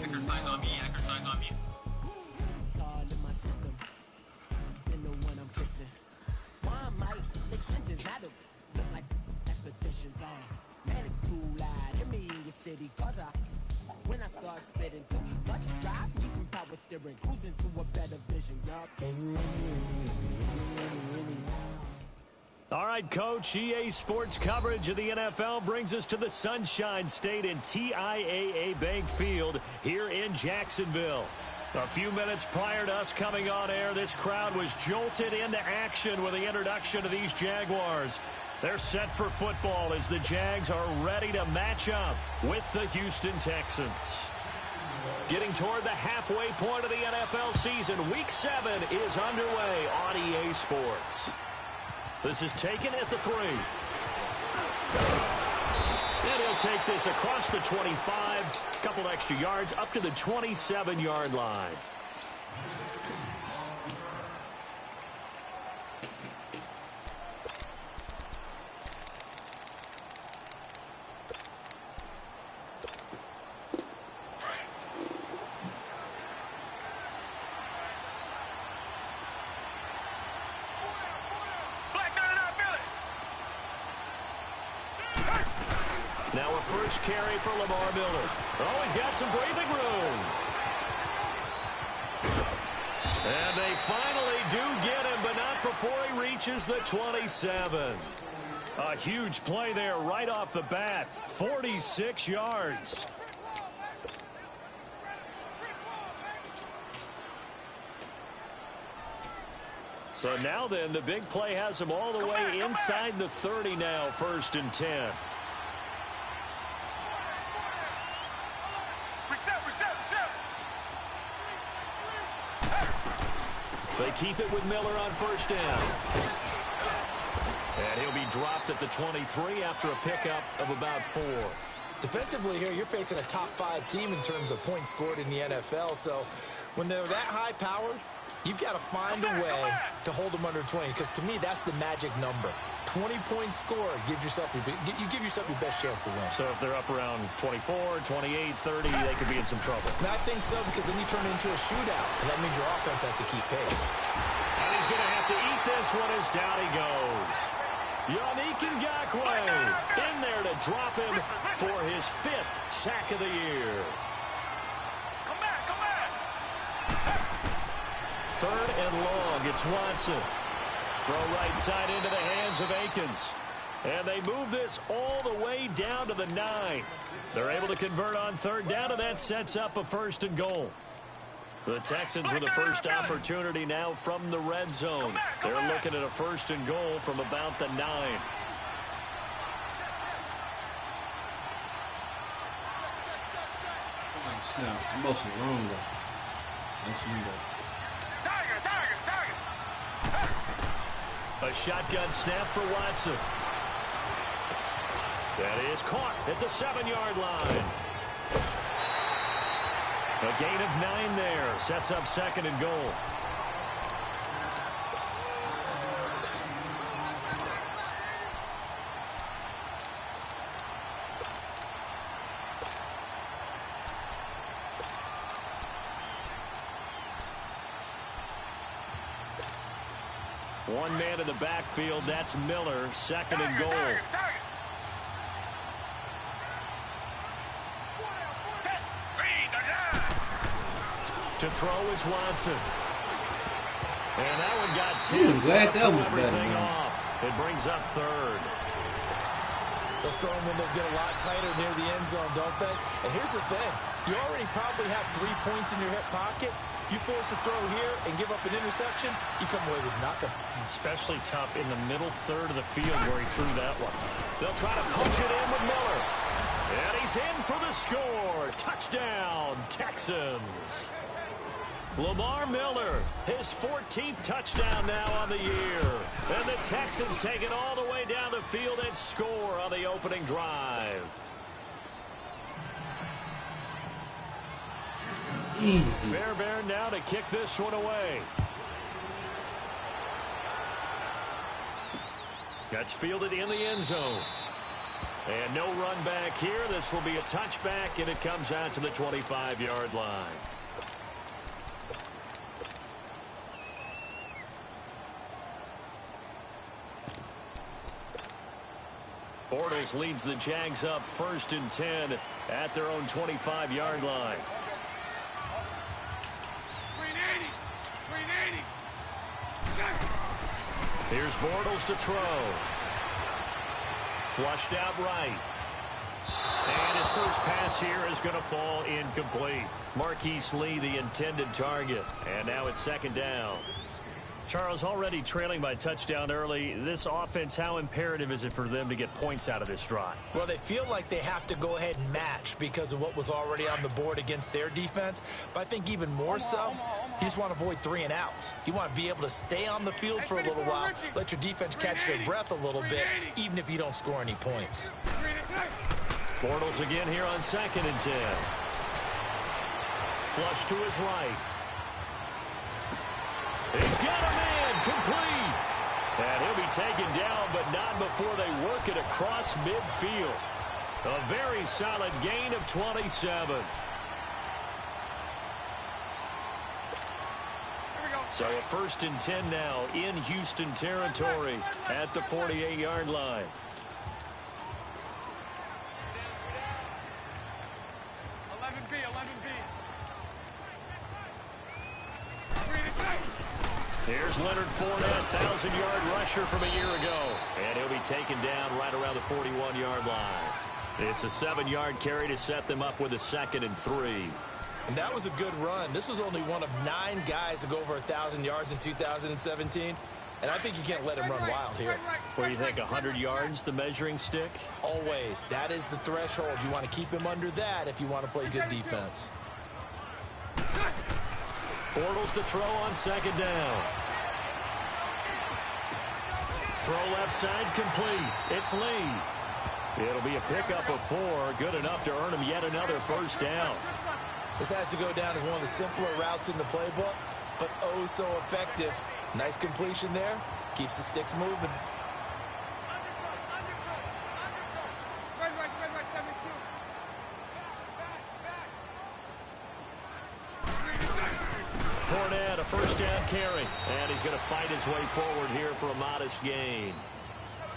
Hacker's flying on me. Hacker's flying on me. When I start spitting too much drive, need some power steering, cruising to a better vision, y'all. Can you hear me? All right, Coach, EA Sports coverage of the NFL brings us to the Sunshine State in TIAA Bank Field here in Jacksonville. A few minutes prior to us coming on air, this crowd was jolted into action with the introduction of these Jaguars. They're set for football as the Jags are ready to match up with the Houston Texans. Getting toward the halfway point of the NFL season, Week 7 is underway on EA Sports. This is taken at the 3. And he'll take this across the 25, a couple extra yards up to the 27-yard line. Now a first carry for Lamar Miller. Oh, he's got some breathing room. And they finally do get him, but not before he reaches the 27. A huge play there right off the bat. 46 yards. So now then, the big play has him all the way inside the 30 now, 1st and 10. They keep it with Miller on 1st down. And he'll be dropped at the 23 after a pickup of about 4. Defensively here, you're facing a top 5 team in terms of points scored in the NFL. So when they're that high-powered, you've got to find a way to hold them under 20. Because to me, that's the magic number. 20-point score gives yourself you give yourself your best chance to win. So if they're up around 24, 28, 30, they could be in some trouble. And I think so, because then you turn it into a shootout, and that means your offense has to keep pace. And he's going to have to eat this one as down he goes. Yannick Ngakoue in there to drop him for his 5th sack of the year. Come back. 3rd and long. It's Watson. Throw right side into the hands of Akins. And they move this all the way down to the 9. They're able to convert on 3rd down, and that sets up a 1st and goal. The Texans with a first opportunity now from the red zone. They're looking at a 1st and goal from about the 9. Oh, snap. I'm mostly wrong, though. That's you, though. A shotgun snap for Watson. That is caught at the 7-yard line. A gain of 9 there. Sets up 2nd and goal. One man in the backfield. That's Miller. 2nd and goal. To throw is Watson. And that one got 10. Glad that was better. Off. It brings up 3rd. Those throwing windows get a lot tighter near the end zone, don't they? And here's the thing. You already probably have 3 points in your hip pocket. You force a throw here and give up an interception, you come away with nothing. Especially tough in the middle 3rd of the field where he threw that one. They'll try to punch it in with Miller. And he's in for the score. Touchdown, Texans. Lamar Miller, his 14th touchdown now on the year. And the Texans take it all the way down the field and score on the opening drive. Easy. Fairbairn now to kick this one away. Gets fielded in the end zone. And no run back here. This will be a touchback, and it comes out to the 25-yard line. Bortles leads the Jags up 1st and 10 at their own 25-yard line. 380. Here's Bortles to throw. Flushed out right. And his first pass here is going to fall incomplete. Marquise Lee, the intended target. And now it's 2nd down. Charles, already trailing by touchdown early. This offense, how imperative is it for them to get points out of this drive? Well, they feel like they have to go ahead and match because of what was already on the board against their defense. But I think even more so, you just want to avoid 3 and outs. You want to be able to stay on the field for a little while, let your defense catch their breath a little bit, even if you don't score any points. Bortles again here on 2nd and 10. Flush to his right. He's got a man, complete. And he'll be taken down, but not before they work it across midfield. A very solid gain of 27. So a 1st and 10 now in Houston territory at the 48-yard line. Here's Leonard Fournette, 1,000-yard rusher from a year ago. And he'll be taken down right around the 41-yard line. It's a 7-yard carry to set them up with a 2nd and 3. And that was a good run. This was only one of 9 guys to go over 1,000 yards in 2017. And I think you can't let him run wild here. What do you think, 100 yards, the measuring stick? Always. That is the threshold. You want to keep him under that if you want to play good defense. Bortles to throw on 2nd down. Throw left side complete. It's Lee. It'll be a pickup of 4. Good enough to earn him yet another 1st down. This has to go down as one of the simpler routes in the playbook, but oh so effective. Nice completion there. Keeps the sticks moving. Fournette, a 1st down carry. And he's going to fight his way forward here for a modest gain.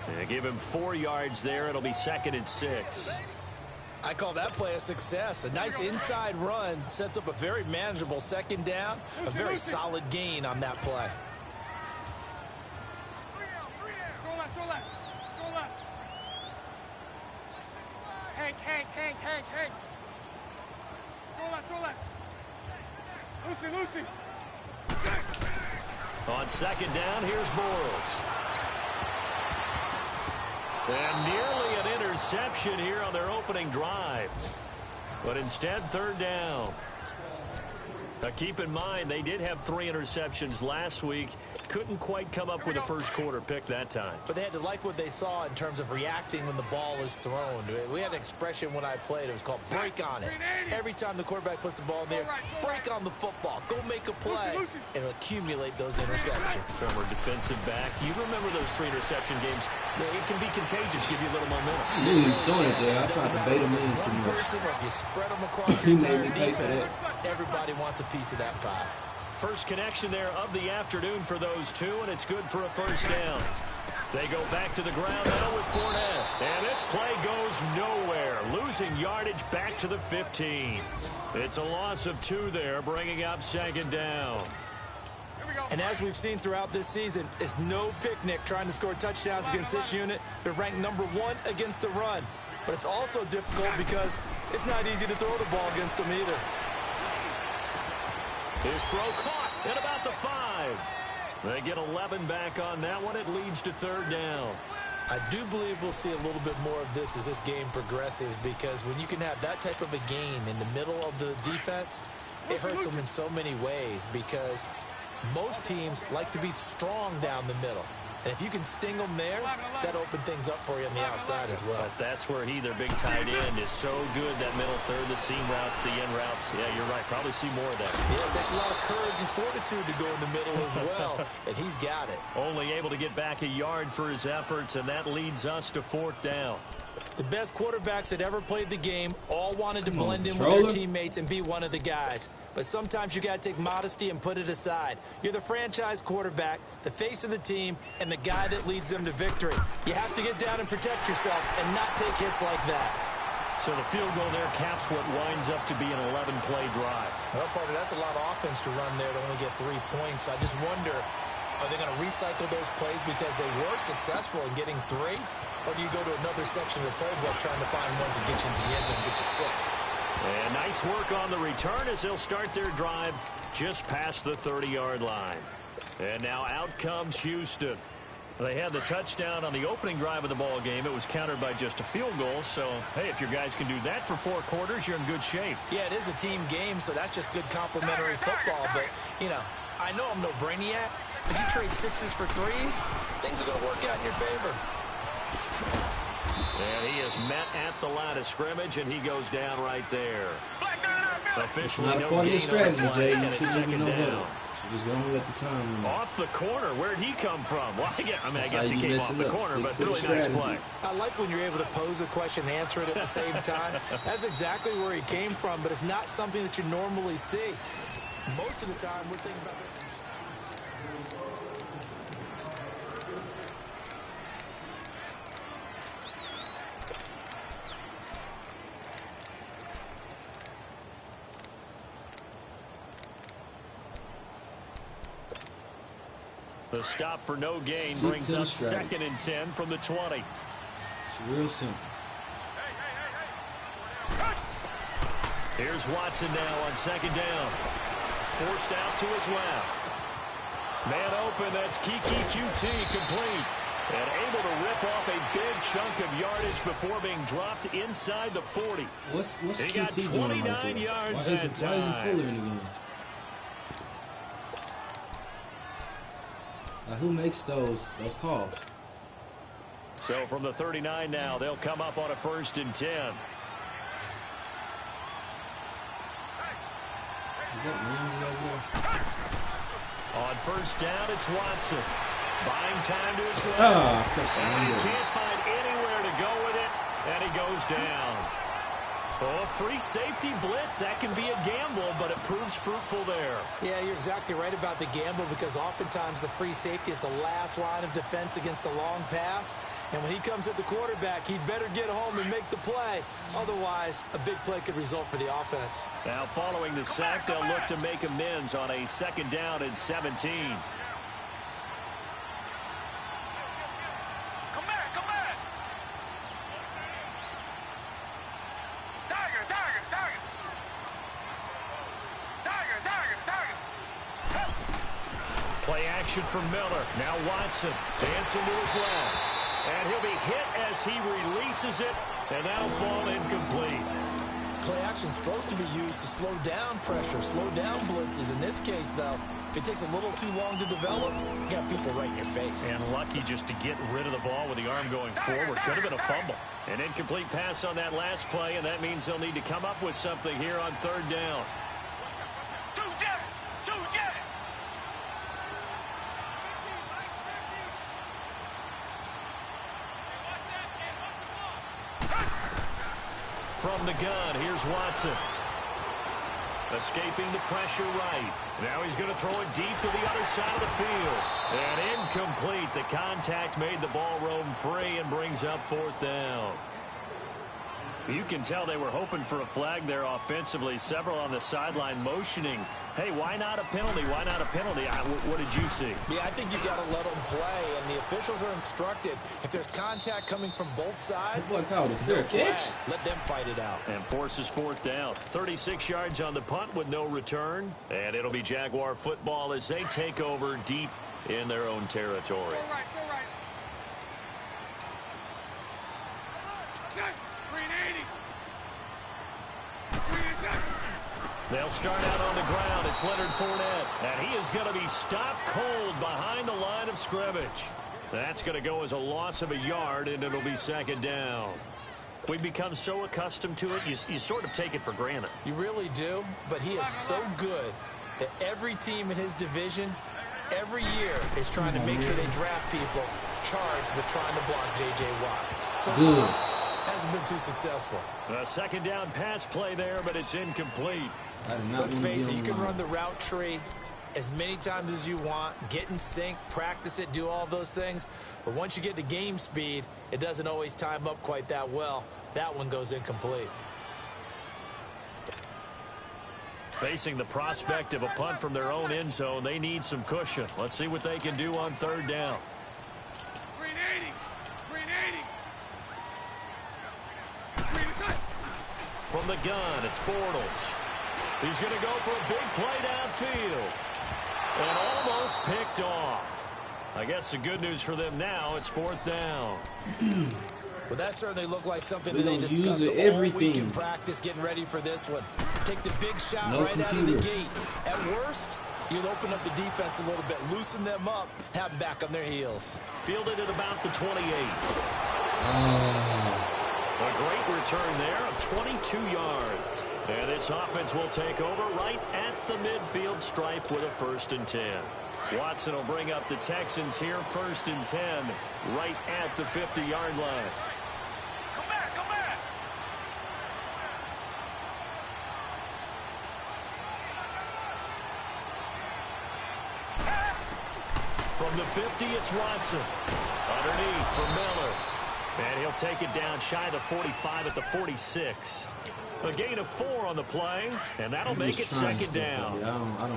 And give him 4 yards there. It'll be 2nd and 6. I call that play a success. A nice inside run sets up a very manageable 2nd down. A very solid gain on that play. Hank. Lucy. On 2nd down, here's Bortles. And nearly an interception here on their opening drive. But instead, 3rd down. Now keep in mind, they did have 3 interceptions last week. Couldn't quite come up with a first quarter pick that time. But they had to like what they saw in terms of reacting when the ball is thrown. We had an expression when I played. It was called break on it. Every time the quarterback puts the ball in there, break on the football. Go make a play and accumulate those interceptions. Former defensive back. You remember those 3 interception games. It can be contagious, give you a little momentum. I knew he was doing it there. I tried to bait him in too much. If you spread them across He the made entire me pay for defense, that. everybody wants a piece of that pie. First connection there of the afternoon for those 2, and it's good for a 1st down. They go back to the ground now with Fournette. And this play goes nowhere. Losing yardage back to the 15. It's a loss of 2 there, bringing up 2nd down. And as we've seen throughout this season, it's no picnic trying to score touchdowns against this unit. They're ranked number 1 against the run. But it's also difficult because it's not easy to throw the ball against them either. His throw caught at about the 5. They get 11 back on that one. It leads to 3rd down. I do believe we'll see a little bit more of this as this game progresses, because when you can have that type of a gain in the middle of the defense, it hurts them in so many ways, because most teams like to be strong down the middle. And if you can sting them there, that opens things up for you on the outside as well. But that's where their big tight end, is so good, that middle third, the seam routes, the end routes. Yeah, you're right. Probably see more of that. Yeah, it takes a lot of courage and fortitude to go in the middle as well, and he's got it. Only able to get back a yard for his efforts, and that leads us to 4th down. The best quarterbacks that ever played the game all wanted to blend in with their teammates and be one of the guys. But sometimes you got to take modesty and put it aside. You're the franchise quarterback, the face of the team, and the guy that leads them to victory. You have to get down and protect yourself and not take hits like that. So the field goal there caps what winds up to be an 11-play drive. Well, partner, that's a lot of offense to run there to only get 3 points. I just wonder, are they going to recycle those plays because they were successful in getting 3? Or do you go to another section of the playbook trying to find ones that get you into the end zone and get you 6? And nice work on the return as they'll start their drive just past the 30-yard line. And now out comes Houston. They had the touchdown on the opening drive of the ball game. It was countered by just a field goal. So, hey, if your guys can do that for 4 quarters, you're in good shape. Yeah, it is a team game, so that's just good complimentary football. But, you know, I know I'm no brainiac, but you trade 6s for 3s, things are going to work out in your favor. And he is met at the line of scrimmage, and he goes down right there. Officially, not a part of your strategy, Jay. You shouldn't even know that. Just go and let the time run. Off the corner. Where'd he come from? Well, I guess he came off the corner, but really nice play. I like when you're able to pose a question and answer it at the same time. That's exactly where he came from, but it's not something that you normally see. Most of the time, we're thinking about it. The stop for no gain brings up 2nd and 10 from the 20. It's real simple. Here's Watson now on 2nd down. Forced out to his left. Man open, that's Kiki QT complete. And able to rip off a big chunk of yardage before being dropped inside the 40. What's he QT got 29 right yards why that is time. he Fuller in the game? Who makes those calls? So from the 39 now, they'll come up on a 1st and 10. Is that Ramsey over there? On 1st down, it's Watson. Buying time to his left. And he can't find anywhere to go with it, and he goes down. Oh, free safety blitz. That can be a gamble, but it proves fruitful there. Yeah, you're exactly right about the gamble because oftentimes the free safety is the last line of defense against a long pass. And when he comes at the quarterback, he'd better get home and make the play. Otherwise, a big play could result for the offense. Now, following the sack, they'll look to make amends on a 2nd down and 17. Play action for Miller. Now Watson dancing to his left. And he'll be hit as he releases it, and that'll fall incomplete. Play action's supposed to be used to slow down pressure, slow down blitzes. In this case, though, if it takes a little too long to develop, you got people right in your face. And lucky just to get rid of the ball with the arm going forward. Could have been a fumble. An incomplete pass on that last play, and that means they'll need to come up with something here on 3rd down. From the gun, here's Watson. Escaping the pressure right. Now he's going to throw it deep to the other side of the field. And incomplete. The contact made the ball roam free and brings up 4th down. You can tell they were hoping for a flag there offensively. Several on the sideline motioning. Hey, why not a penalty? Why not a penalty? What did you see? Yeah, I think you got to let them play, and the officials are instructed. If there's contact coming from both sides, What called a fair catch? Let them fight it out. And forces 4th down. 36 yards on the punt with no return. And it'll be Jaguar football as they take over deep in their own territory. So right. They'll start out on the ground. It's Leonard Fournette. And he is going to be stopped cold behind the line of scrimmage. That's going to go as a loss of a yard, and it'll be 2nd down. We've become so accustomed to it, you sort of take it for granted. You really do, but he is so good that every team in his division, every year, is trying to make sure they draft people charged with trying to block J.J. Watt. So Hasn't been too successful. A second down pass play there, but it's incomplete. Let's face it, you can run the route tree as many times as you want, get in sync, practice it, do all those things. But once you get to game speed, it doesn't always time up quite that well. That one goes incomplete. Facing the prospect of a punt from their own end zone, they need some cushion. Let's see what they can do on third down. Green 80. Green 80. Green is From the gun, it's Bortles. He's going to go for a big play downfield. And almost picked off. I guess the good news for them now, it's fourth down. Well, that certainly looked like something that they discussed all week in practice, getting ready for this one. Take the big shot right out of the gate. At worst, you'll open up the defense a little bit, loosen them up, have them back on their heels. Fielded at about the 28. A great return there of 22 yards. And this offense will take over right at the midfield stripe with a 1st and 10. Watson will bring up the Texans here, 1st and 10, right at the 50-yard line. Come back, come back. From the 50, it's Watson. Underneath for Miller. And he'll take it down shy of the 45 at the 46. A gain of 4 on the play, and that'll make it second down.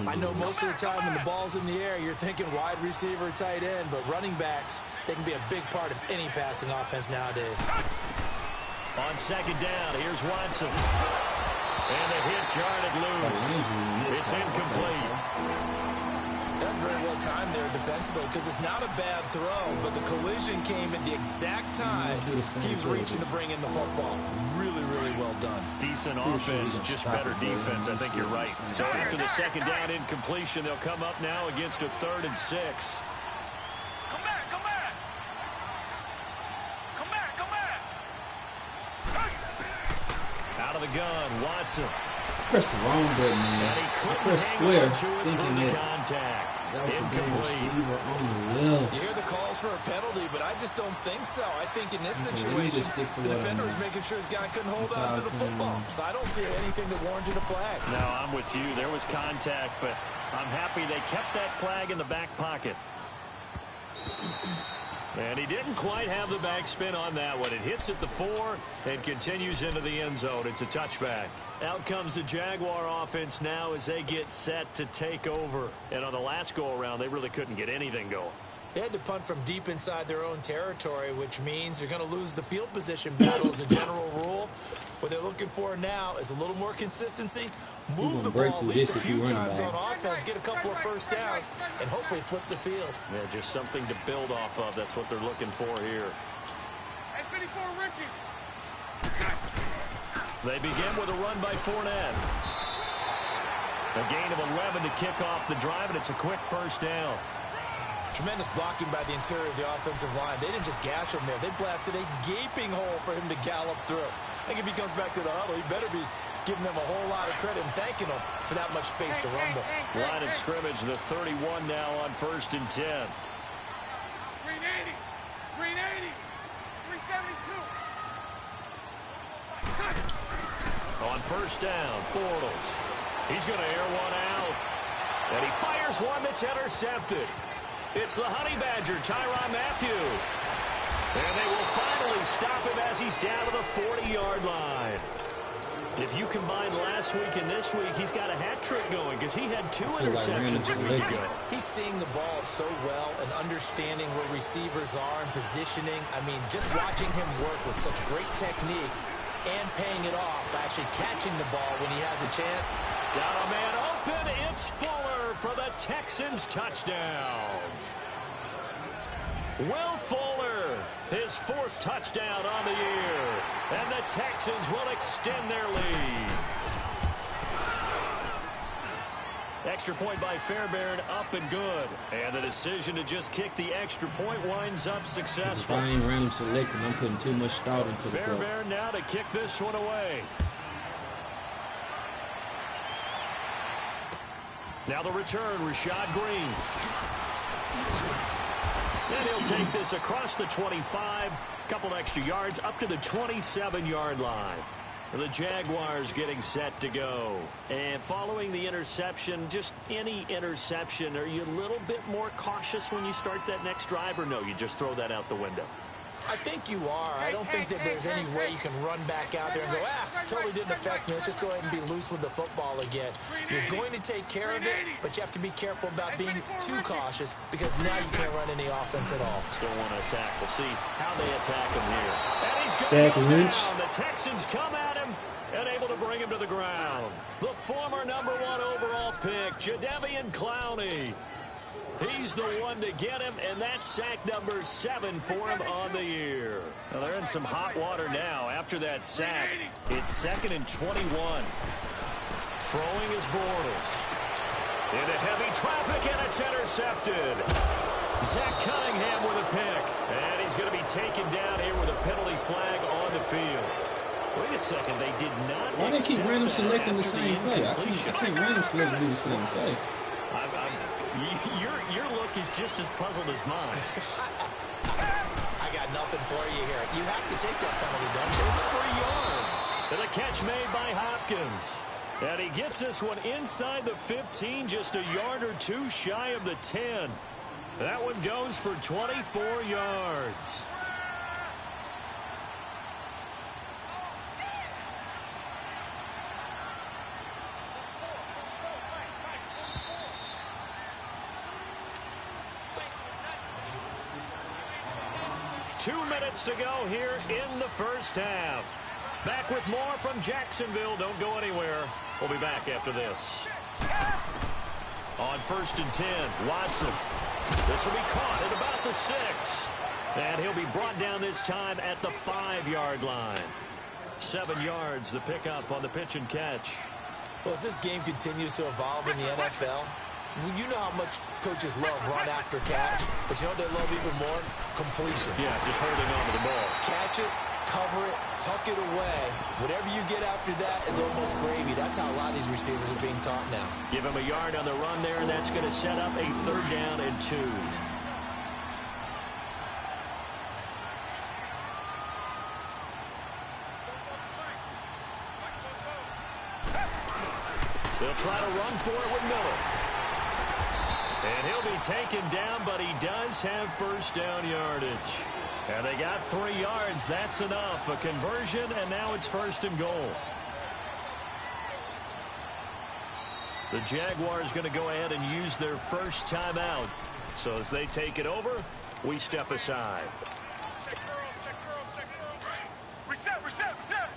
I know most of the time when the ball's in the air, you're thinking wide receiver, tight end, but running backs, they can be a big part of any passing offense nowadays. On second down, here's Watson. And the hit jarred loose. It's incomplete. That's very well timed there defensively because it's not a bad throw, but the collision came at the exact time he was reaching to bring in the football. Really, really well done. Decent offense, just better defense. I think you're right. So after the second down incompletion, they'll come up now against a 3rd and 6. Come back, come back. Come back, come back. Out of the gun, Watson. Press the wrong button, man. I pressed square, thinking that contact. That was the damn receiver on the left. You hear the calls for a penalty, but I just don't think so. I think in this situation, the defender was making sure his guy couldn't hold on to the football. So I don't see anything that warranted a flag. No, I'm with you. There was contact, but I'm happy they kept that flag in the back pocket. And he didn't quite have the backspin on that one. It hits at the 4 and continues into the end zone. It's a touchback. Out comes the Jaguar offense now as they get set to take over. And on the last go-around, they really couldn't get anything going. They had to punt from deep inside their own territory, which means you're going to lose the field position battle as a general rule. What they're looking for now is a little more consistency. Move the ball at least a few times on offense, get a couple of first downs, and hopefully flip the field. Yeah, just something to build off of. That's what they're looking for here. Hey, 54, Ricky. They begin with a run by Fournette. A gain of 11 to kick off the drive, and it's a quick first down. Tremendous blocking by the interior of the offensive line. They didn't just gash him there. They blasted a gaping hole for him to gallop through. I think if he comes back to the huddle, he better be giving them a whole lot of credit and thanking them for that much space to rumble. Line of scrimmage, the 31 now on 1st and 10. Green 80. Green 80. 372. On first down, Bortles. He's going to air one out. And he fires one that's intercepted. It's the Honey Badger, Tyrann Mathieu. And they will finally stop him as he's down to the 40-yard line. If you combine last week and this week, he's got a hat trick going because he had 2 interceptions a week ago. He's seeing the ball so well and understanding where receivers are and positioning. I mean, just watching him work with such great technique and paying it off by actually catching the ball when he has a chance. Got a man open. It's Fuller for the Texans touchdown. Will Fuller, his 4th touchdown on the year. And the Texans will extend their lead. Extra point by Fairbairn, up and good. And the decision to just kick the extra point winds up successful. If I ain't random selecting, I'm putting too much thought into the play. Fairbairn now to kick this one away. Now the return, Rashad Green. And he'll take this across the 25, couple extra yards up to the 27-yard line. The Jaguars getting set to go. And following the interception, just any interception, are you a little bit more cautious when you start that next drive, or no, you just throw that out the window? I think you are. I don't think that there's any way you can run back out there and go, totally didn't affect me. Let's just go ahead and be loose with the football again. You're going to take care of it, but you have to be careful about being too cautious because now you can't run any offense at all. Still want to attack. We'll see how they attack him here. And he's Sack going Lynch. down. The Texans come at him and able to bring him to the ground. The former #1 overall pick, Jadeveon Clowney. He's the one to get him, and that's sack number 7 for him on the year. Well, they're in some hot water now. After that sack, it's 2nd and 21. Throwing is Bortles. Into heavy traffic, and it's intercepted. Zach Cunningham with a pick. And he's going to be taken down here with a penalty flag on the field. Wait a second, they did not. Why do they keep random selecting the same play? I can't random select do the same play. Your look is just as puzzled as mine. I got nothing for you here. You have to take that penalty, don't you? It's 3 yards. And a catch made by Hopkins. And he gets this one inside the 15, just a yard or two shy of the 10. That one goes for 24 yards. Two minutes to go here in the first half. Back with more from Jacksonville. Don't go anywhere. We'll be back after this. On 1st and 10, Watson. This will be caught at about the 6. And he'll be brought down this time at the 5-yard line. 7 yards, the pickup on the pitch and catch. Well, as this game continues to evolve in the NFL, you know how much coaches love run after catch, but you know what they love even more? Completion. Yeah, just holding on to the ball. Catch it, cover it, tuck it away. Whatever you get after that is almost gravy. That's how a lot of these receivers are being taught now. Give him a yard on the run there, and that's going to set up a 3rd down and 2. They'll try to run for it with Miller. And he'll be taken down, but he does have 1st down yardage. And they got 3 yards. That's enough. A conversion, and now it's 1st and goal. The Jaguars going to go ahead and use their first timeout. So as they take it over, we step aside. Check girls, check girls, check girls. Reset, reset, reset.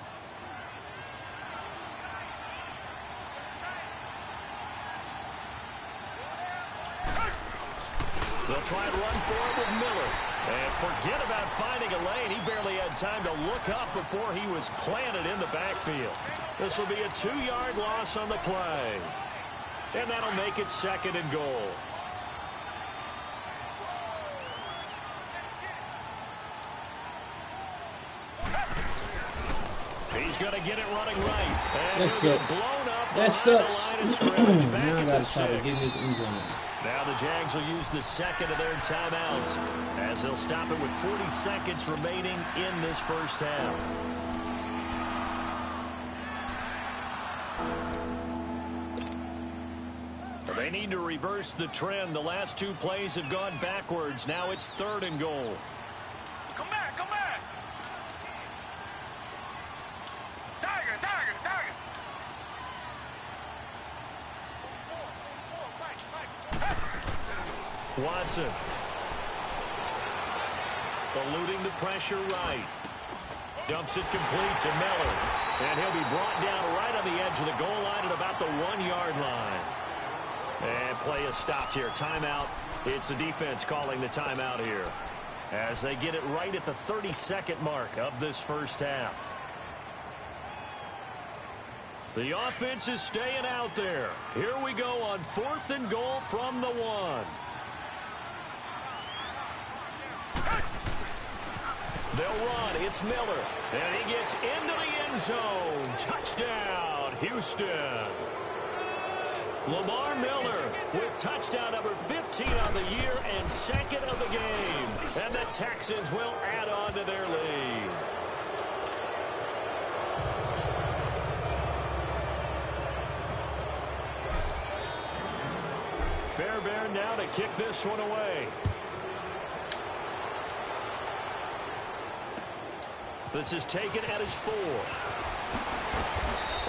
They'll try and run for it with Miller. And forget about finding a lane. He barely had time to look up before he was planted in the backfield. This will be a 2-yard loss on the play. And that'll make it 2nd and goal. He's going to get it running right. And That sucks. That sucks. Now I got to try to get his end zone. Now the Jags will use the 2nd of their timeouts as they'll stop it with 40 seconds remaining in this first half. They need to reverse the trend. The last 2 plays have gone backwards. Now it's 3rd and goal. Come back, come back. Tiger, tiger, tiger. Watson. Eluding the pressure right. Dumps it complete to Miller. And he'll be brought down right on the edge of the goal line at about the 1-yard line. And play is stopped here. Timeout. It's the defense calling the timeout here as they get it right at the 32nd mark of this first half. The offense is staying out there. Here we go on 4th and goal from the 1. They'll run. It's Miller. And he gets into the end zone. Touchdown, Houston. Lamar Miller with touchdown number 15 on the year and second of the game. And the Texans will add on to their lead. Fairbairn now to kick this one away. This is taken at his 4.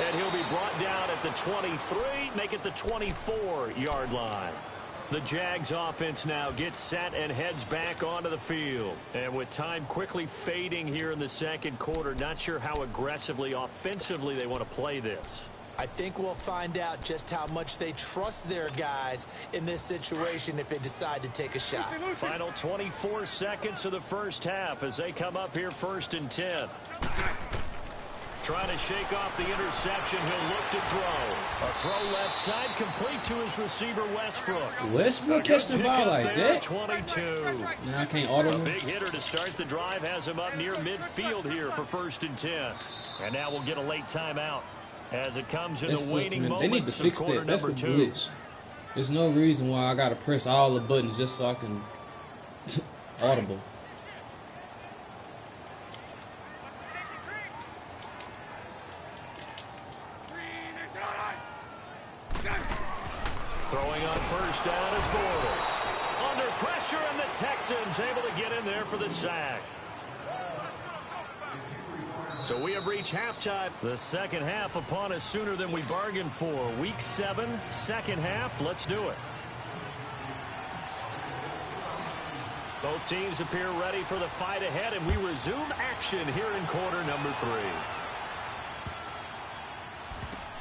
And he'll be brought down at the 23, make it the 24-yard line. The Jags offense now gets set and heads back onto the field. And with time quickly fading here in the second quarter, not sure how aggressively, offensively they want to play this. I think we'll find out just how much they trust their guys in this situation if they decide to take a shot. Final 24 seconds of the first half as they come up here 1st and 10. Trying to shake off the interception. He'll look to throw. A throw left side complete to his receiver, Westbrook. Westbrook catching the ball like that? 22. Now I can't auto him. A big hitter to start the drive has him up near midfield here for 1st and 10. And now we'll get a late timeout as it comes in the waning moments. They need to fix that. That's a glitch. There's no reason why I got to press all the buttons just so I can audible. Throwing on 1st down is Bortles. Under pressure, and the Texans able to get in there for the sack. So we have reached halftime. The second half upon us sooner than we bargained for. Week 7, second half. Let's do it. Both teams appear ready for the fight ahead, and we resume action here in quarter number 3.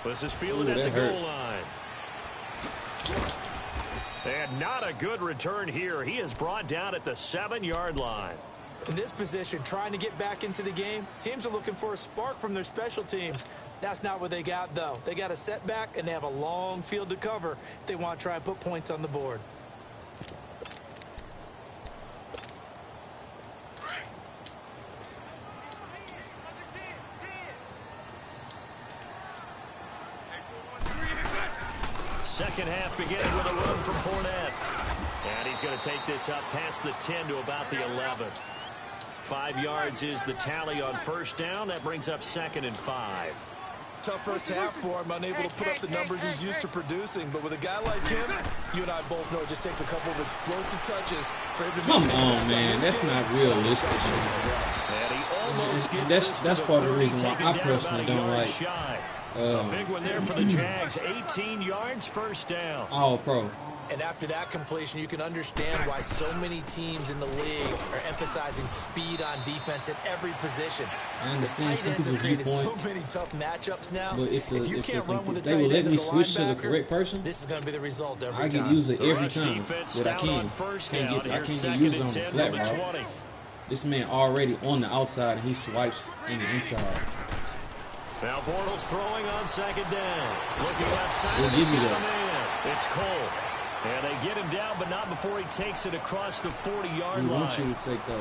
This is fielded at the goal line. And not a good return here. He is brought down at the 7-yard line. In this position, trying to get back into the game, teams are looking for a spark from their special teams. That's not what they got, though. They got a setback, and they have a long field to cover if they want to try and put points on the board. Second half beginning with a run from Fournette. And he's going to take this up past the 10 to about the 11. 5 yards is the tally on 1st down. That brings up 2nd and 5. Tough first half for him, unable to put up the numbers he's used to producing. But with a guy like him, you and I both know it just takes a couple of explosive touches for him to Come on, man. That's not realistic. And he almost gets that's part of the reason why I personally don't like. A big one there for the Jags. 18 yards, 1st down. All pro. And after that completion, you can understand why so many teams in the league are emphasizing speed on defense at every position. I understand some people's viewpoint. So many tough matchups now. But if you can't run with a they would tight let end me as a switch to the linebacker, correct person, this is going to be the result every I time. can use it every time Defense that I down can. on 1st I down. can't Here's get use it 2nd on the and 10 flat from the route. 20. This man already on the outside and he swipes in the inside. Now Bortles throwing on 2nd down. Looking outside. We'll give you that. Man. It's Cole. And they get him down, but not before he takes it across the 40-yard line. We want you to take those.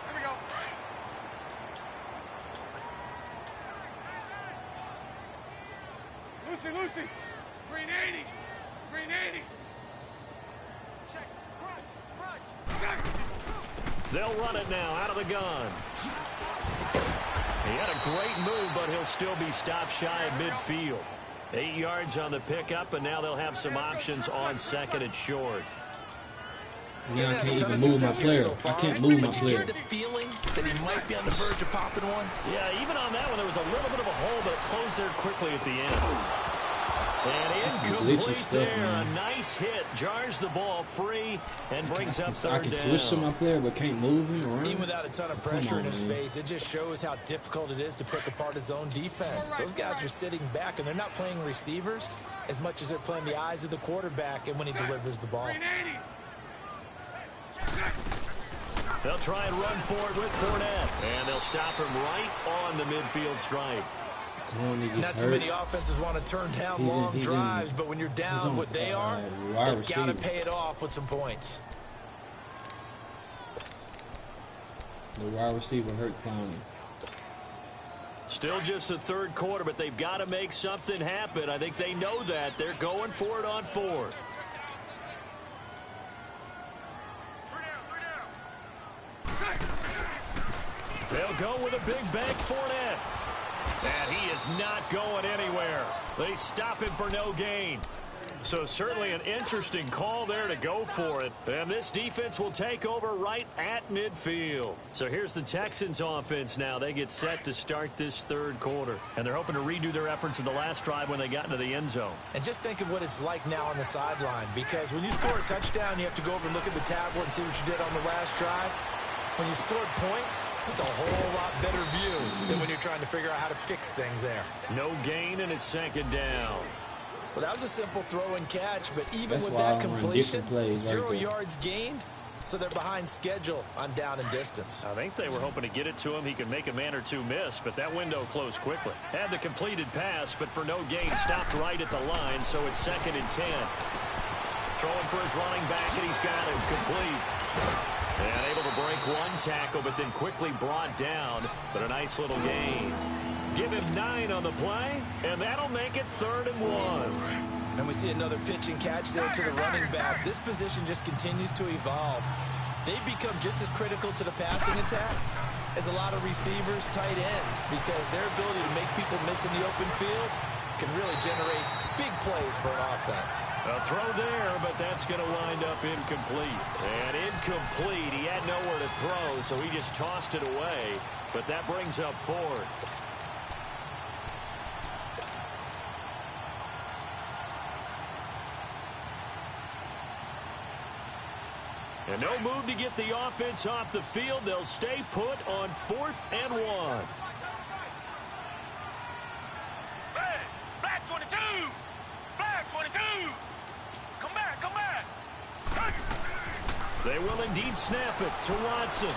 Here we go. Lucy. Green 80. Green 80. Check. Crunch. Check. They'll run it now out of the gun. He had a great move, but he'll still be stopped shy of midfield. 8 yards on the pickup, and now they'll have some options on 2nd and short. Yeah, I can't even move my player. I can't move my player. Get the feeling that he might be on the verge of popping one. Yeah, even on that one, there was a little bit of a hole, but it closed there quickly at the end. And incomplete there. Man. A nice hit. Jars the ball free and brings up 3rd down. I can switch to my player, but can't move him around. Even without a ton of pressure in his face, it just shows how difficult it is to pick apart his own defense. Those guys are sitting back, and they're not playing receivers as much as they're playing the eyes of the quarterback and when he delivers the ball. They'll try and run forward with Fournette. And they'll stop him right on the midfield stripe. Not too many offenses want to turn down long drives, but when you're down what they are, they've got to pay it off with some points. The wide receiver hurt Clowney. Still just the third quarter, but they've got to make something happen. I think they know that. They're going for it on fourth. They'll go with a big bank Fournette. And he is not going anywhere. They stop him for no gain. So certainly an interesting call there to go for it. And this defense will take over right at midfield. So here's the Texans offense now. They get set to start this third quarter. And they're hoping to redo their efforts in the last drive when they got into the end zone. And just think of what it's like now on the sideline. Because when you score a touchdown, you have to go over and look at the tablet and see what you did on the last drive. When you scored points, it's a whole lot better view than when you're trying to figure out how to fix things there. No gain, and it's second down. Well, that was a simple throw and catch, but even with that completion, 0 yards gained, so they're behind schedule on down and distance. I think they were hoping to get it to him. He could make a man or two miss, but that window closed quickly. Had the completed pass, but for no gain, stopped right at the line, so it's 2nd and 10. Throwing for his running back, and he's got it complete. And able to break one tackle, but then quickly brought down, but a nice little gain. Give him 9 on the play, and that'll make it 3rd and 1. And we see another pitch and catch there to the running back. This position just continues to evolve. They become just as critical to the passing attack as a lot of receivers, tight ends, because their ability to make people miss in the open field can really generate big plays for an offense. A throw there, but that's going to wind up incomplete. And incomplete. He had nowhere to throw, so he just tossed it away. But that brings up 4th. And no move to get the offense off the field. They'll stay put on 4th and 1. Hey, black 22! Black 22! Come back, come back! They will indeed snap it to Watson.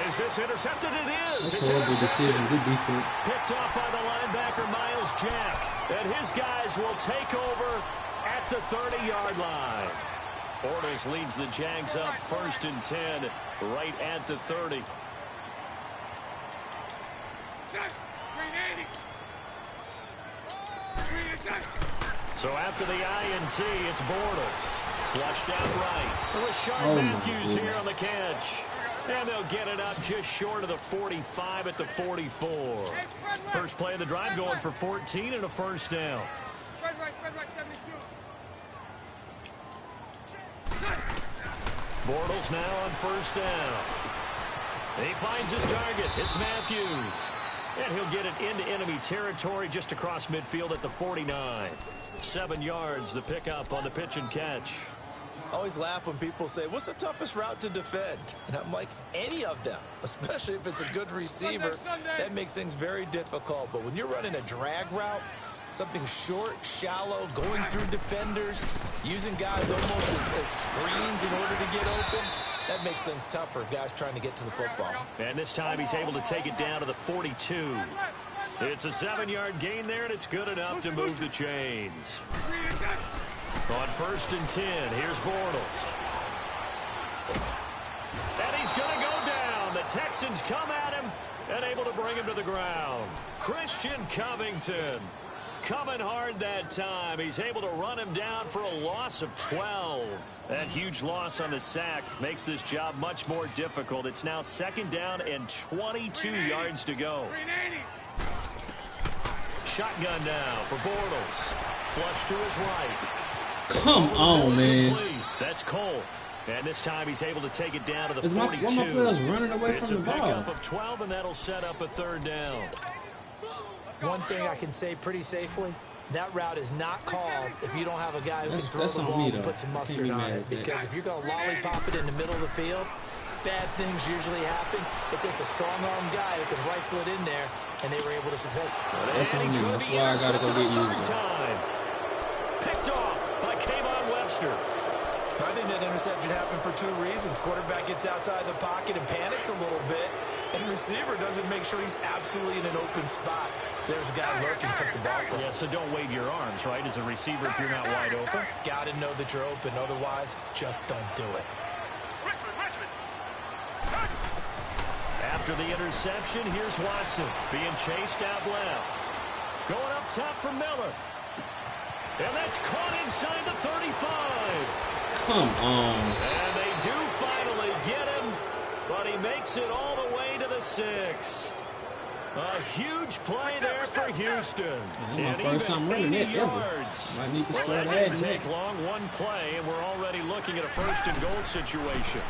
Is this intercepted? It is. That's a horrible decision. Good defense. Picked off by the linebacker, Miles Jack. And his guys will take over at the 30-yard line. Bortles leads the Jags up 1st and 10 right at the 30. So after the INT, it's Bortles. Flushed out right. Rashard Matthews here on the catch. And they'll get it up just short of the 45 at the 44. First play of the drive going for 14 and a first down. Spread right, 72. Bortles now on first down. He finds his target. It's Matthews. And he'll get it into enemy territory just across midfield at the 49. 7 yards, the pickup on the pitch and catch. I always laugh when people say, what's the toughest route to defend? And I'm like, any of them, especially if it's a good receiver. That makes things very difficult. But when you're running a drag route, something short, shallow, going through defenders, using guys almost as screens in order to get open, that makes things tougher, guys trying to get to the football. And this time he's able to take it down to the 42. It's a 7-yard gain there, and it's good enough to move the chains. On 1st and 10, here's Bortles. And he's going to go down. The Texans come at him and able to bring him to the ground. Christian Covington coming hard that time. He's able to run him down for a loss of 12. That huge loss on the sack makes this job much more difficult. It's now 2nd down and 22 yards to go. Shotgun now for Bortles. Flush to his right. Come on, man. That's Cole. And this time he's able to take it down to the 42. One of my players running away from the ball. It's a pickup of 12, and that'll set up a 3rd down. One thing I can say pretty safely, that route is not called if you don't have a guy who can throw the ball and put some mustard on it. Because if you're going to lollipop it in the middle of the field, bad things usually happen. It takes a strong-arm guy who can rifle it in there, and they were able to successfully. That's on me. That's why I got to go get used. Picked off by Kayvon Webster. I think that interception happened for 2 reasons. Quarterback gets outside the pocket and panics a little bit, and receiver doesn't make sure he's absolutely in an open spot. So there's a guy lurking, took the ball from him. Yeah, so don't wave your arms, right, as a receiver if you're not wide open. Got to know that you're open. Otherwise, just don't do it. Richmond! After the interception, here's Watson being chased out left. Going up top for Miller. And that's caught inside the 35. Come on. And they do finally get him, but he makes it all the way to the 6. A huge play there for Houston. My first time running it ever. Might need to start adding it. Take long, one play, and we're already looking at a first-and-goal situation.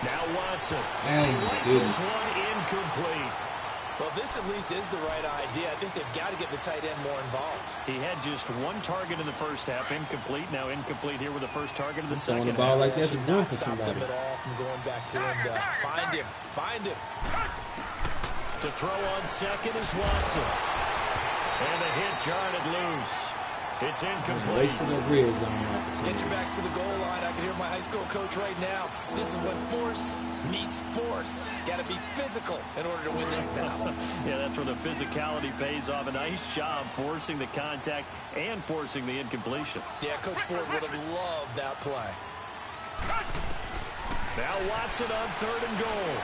Now Watson. Oh, my goodness. One incomplete. Well, this at least is the right idea. I think they've got to get the tight end more involved. He had just one target in the first half, incomplete. Now incomplete here with the first target of the second half. Throwing the ball like that's a gun for stop somebody. them at all from going back to him. Find him. Find him. To throw on second is Watson. And the hit jarred it loose. It's incomplete. Wasting the real zone opportunity. Get your backs to the goal line. I can hear my high school coach right now. This is when force meets force. Got to be physical in order to win this battle. Yeah, that's where the physicality pays off. A nice job forcing the contact and forcing the incompletion. Yeah, Coach Ford would have loved that play. Now Watson on 3rd and goal.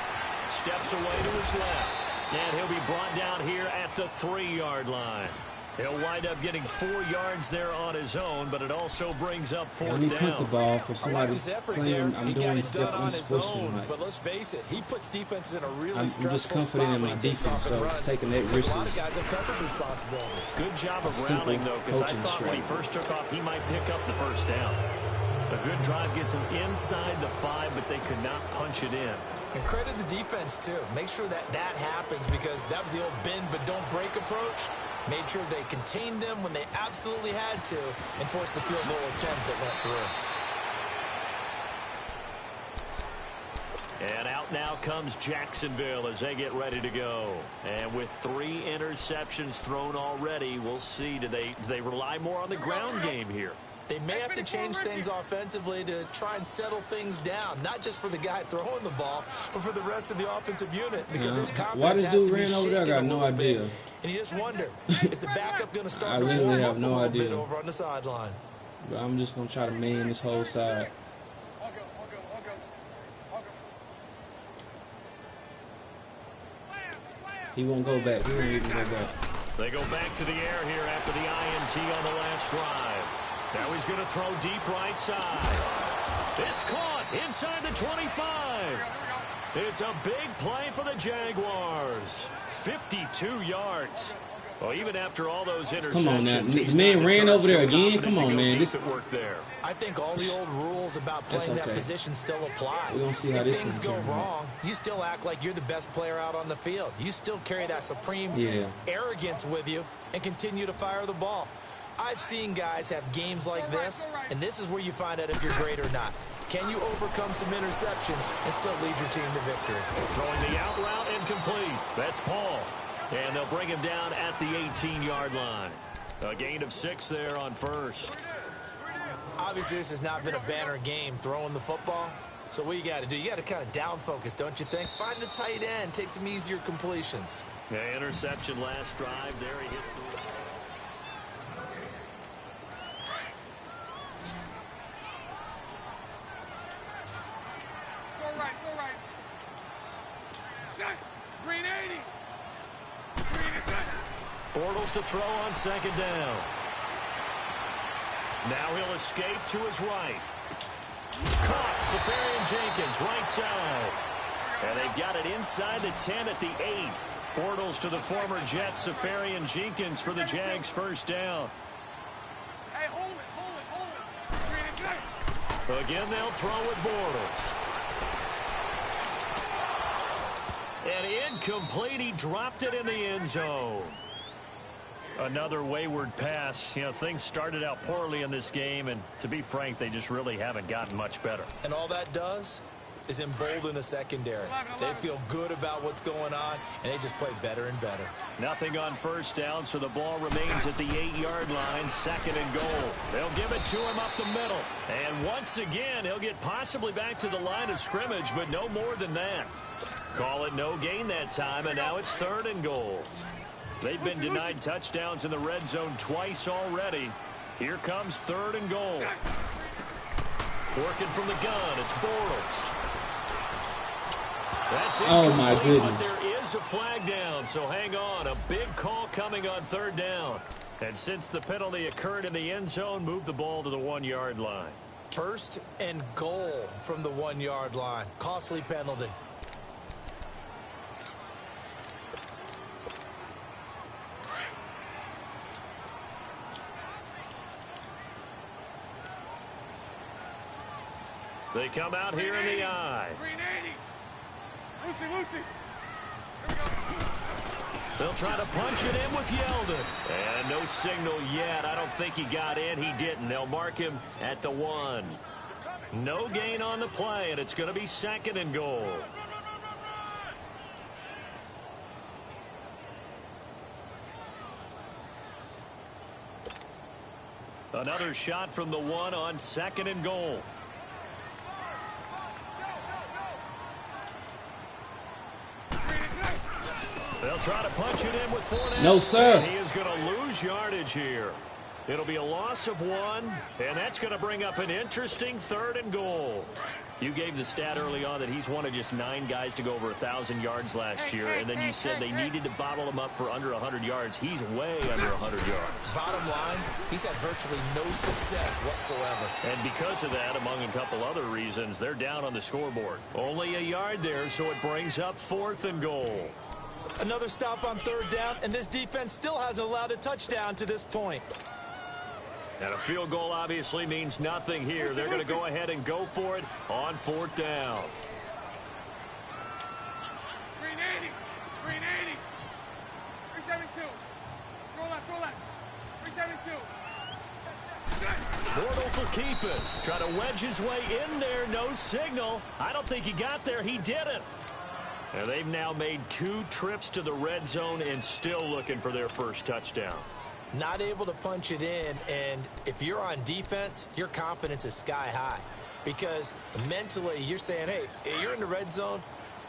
Steps away to his left. And he'll be brought down here at the 3-yard line. He'll wind up getting 4 yards there on his own, but it also brings up 4th down. Let me put the ball for somebody claiming I'm doing stuff on his own. unsportsmanlike. But let's face it, he puts defenses in a really I'm just confident in my defense, so taking that risk a lot of guys have coverage responsibilities. Good job of rounding, though, because I thought when he first took off, he might pick up the first down. A good drive gets him inside the 5, but they could not punch it in. And credit the defense, too. Make sure that happens, because that was the old bend but don't break approach. Made sure they contained them when they absolutely had to and forced the field goal attempt that went through. And out now comes Jacksonville as they get ready to go. And with 3 interceptions thrown already, we'll see, do they rely more on the ground game here? They may have to change things offensively to try and settle things down, not just for the guy throwing the ball, but for the rest of the offensive unit, because there's confidence. Why this dude ran over there? I got no idea. And you just wonder, is the backup going to start I to literally warm have up no a little idea. bit over on the sideline? But I'm just going to try to man this whole side. He won't go back. He won't even go back. They go back to the air here after the INT on the last drive. Now he's going to throw deep right side. It's caught inside the 25. It's a big play for the Jaguars. 52 yards. Well, even after all those interceptions, come on now. The man ran over there again. Come on, man. This work there. I think all the old rules about playing that position still apply. We're going to see how this things go wrong, you still act like you're the best player out on the field. You still carry that supreme arrogance with you and continue to fire the ball. I've seen guys have games like this, and this is where you find out if you're great or not. Can you overcome some interceptions and still lead your team to victory? Throwing the out route incomplete. That's Paul. And they'll bring him down at the 18-yard line. A gain of 6 there on first. Obviously, this has not been a banner game throwing the football. So what you got to do, you got to kind of down focus, don't you think? Find the tight end, take some easier completions. Yeah, interception last drive. There he hits the... Green 80. Bortles to throw on 2nd down. Now he'll escape to his right. Caught, Safarian Jenkins, right side. And they've got it inside the 10 at the 8. Bortles to the former Jets, Safarian Jenkins for the Jags' first down. Hey, hold it. Again, they'll throw with Bortles. And incomplete. He dropped it in the end zone. Another wayward pass. You know, things started out poorly in this game, and to be frank, they just really haven't gotten much better. And all that does is embolden a secondary. They feel good about what's going on, and they just play better and better. Nothing on first down, so the ball remains at the 8-yard line, 2nd and goal. They'll give it to him up the middle. And once again, he'll get possibly back to the line of scrimmage, but no more than that. Call it no gain that time, and now it's 3rd and goal. They've been denied touchdowns in the red zone twice already. Here comes 3rd and goal. Working from the gun, it's Bortles. That's Oh, my incomplete, goodness. but there is a flag down, so hang on. A big call coming on third down. And since the penalty occurred in the end zone, move the ball to the 1-yard line. First and goal from the 1-yard line. Costly penalty. They come out here in the eye. 380. Lucy. Here we go. They'll try to punch it in with Yeldon. And no signal yet. I don't think he got in. He didn't. They'll mark him at the 1. No gain on the play, and it's going to be second and goal. Another shot from the 1 on second and goal. They'll try to punch it in with Fournette. No, sir. And he is going to lose yardage here. It'll be a loss of 1, and that's going to bring up an interesting third and goal. You gave the stat early on that he's one of just 9 guys to go over 1,000 yards last year, and then you said they needed to bottle him up for under 100 yards. He's way under 100 yards. Bottom line, he's had virtually no success whatsoever. And because of that, among a couple other reasons, they're down on the scoreboard. Only a yard there, so it brings up 4th and goal. Another stop on third down, and this defense still hasn't allowed a touchdown to this point. And a field goal obviously means nothing here. They're going to go ahead and go for it on 4th down. 380. 372. Roll left. 372. Bortles will keep it. Try to wedge his way in there. No signal. I don't think he got there. He didn't. And they've now made 2 trips to the red zone and still looking for their first touchdown. Not able to punch it in, and if you're on defense, your confidence is sky high. Because mentally, you're saying, hey, you're in the red zone.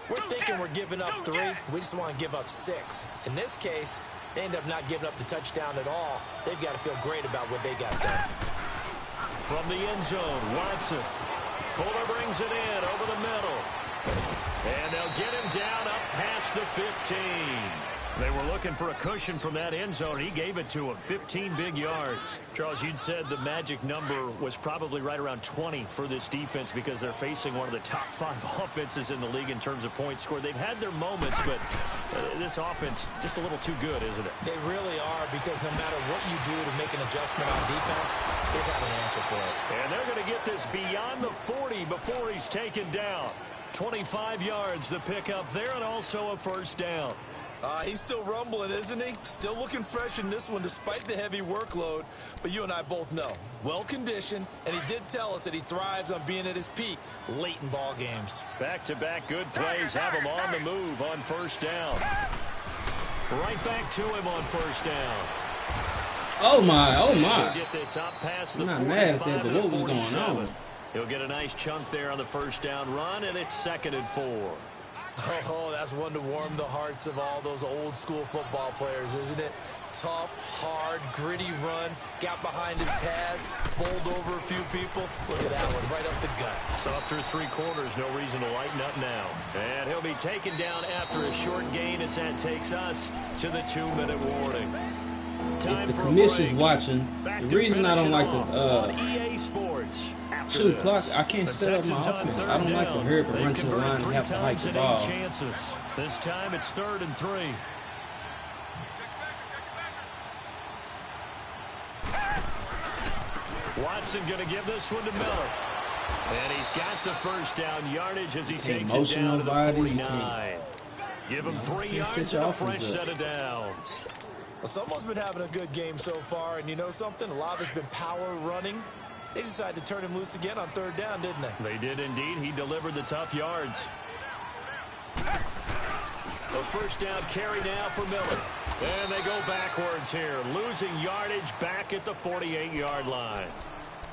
We're thinking we're giving up 3. We just want to give up 6. In this case, they end up not giving up the touchdown at all. They've got to feel great about what they got done. From the end zone, Watson. Fuller brings it in over the middle. And they'll get him down up past the 15. They were looking for a cushion from that end zone. He gave it to him. 15 big yards. Charles, you'd said the magic number was probably right around 20 for this defense because they're facing one of the top 5 offenses in the league in terms of points scored. They've had their moments, but this offense just a little too good, isn't it? They really are, because no matter what you do to make an adjustment on defense, they've got an answer for it. And they're going to get this beyond the 40 before he's taken down. 25 yards the pickup there, and also a first down. He's still rumbling, isn't he? Still looking fresh in this one despite the heavy workload. But you and I both know, well-conditioned, and he did tell us that he thrives on being at his peak late in ball games. Back-to-back good plays have him on the move on first down. Right back to him on first down. Oh, my. He'll get this up past the I'm not mad at that, 45 but to what was going 47. on? He'll get a nice chunk there on the first down run, and it's 2nd and 4. Oh, that's one to warm the hearts of all those old-school football players, isn't it? Tough, hard, gritty run, got behind his pads, bowled over a few people. Look at that one, right up the gut. So up through 3 quarters, no reason to lighten up now. And he'll be taken down after a short gain as that takes us to the 2-minute warning. If the commission's watching, the reason I don't like to EA Sports. shoot the clock, I can't set up my offense. I don't like to hurry up and run to the line and have to hike the ball. This time it's 3rd and 3. Watson going to give this one to Miller. And he's got the first down yardage as he takes it down to the 49. Give him 3 yards and a fresh set of downs. Well, someone's been having a good game so far, and you know something? A lot has been power running. They decided to turn him loose again on 3rd down, didn't they? They did indeed. He delivered the tough yards. A first down carry now for Miller. And they go backwards here, losing yardage back at the 48-yard line.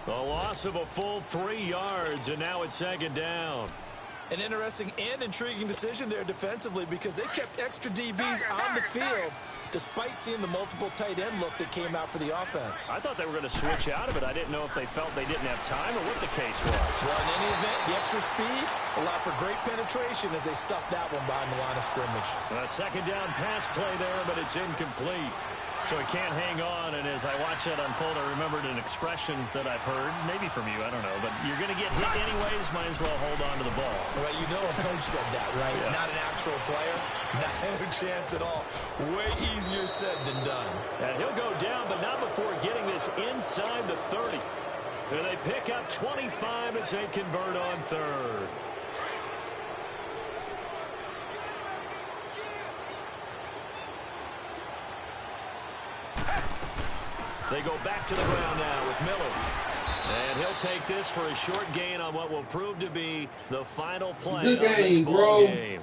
A loss of a full 3 yards, and now it's 2nd down. An interesting and intriguing decision there defensively, because they kept extra DBs on the field, despite seeing the multiple tight end look that came out for the offense. I thought they were going to switch out of it. I didn't know if they felt they didn't have time or what the case was. Well, in any event, the extra speed allowed for great penetration as they stuffed that one behind the line of scrimmage. A second down pass play there, but it's incomplete. So he can't hang on, and as I watch that unfold, I remembered an expression that I've heard, maybe from you, I don't know, but you're going to get hit anyways, might as well hold on to the ball. Well, you know a coach said that, right? Yeah. Not an actual player. Not a chance at all. Way easier said than done. And he'll go down, but not before getting this inside the 30. And they pick up 25 as they convert on third. They go back to the ground now with Miller. And he'll take this for a short gain on what will prove to be the final play Good of this game, ball bro. game.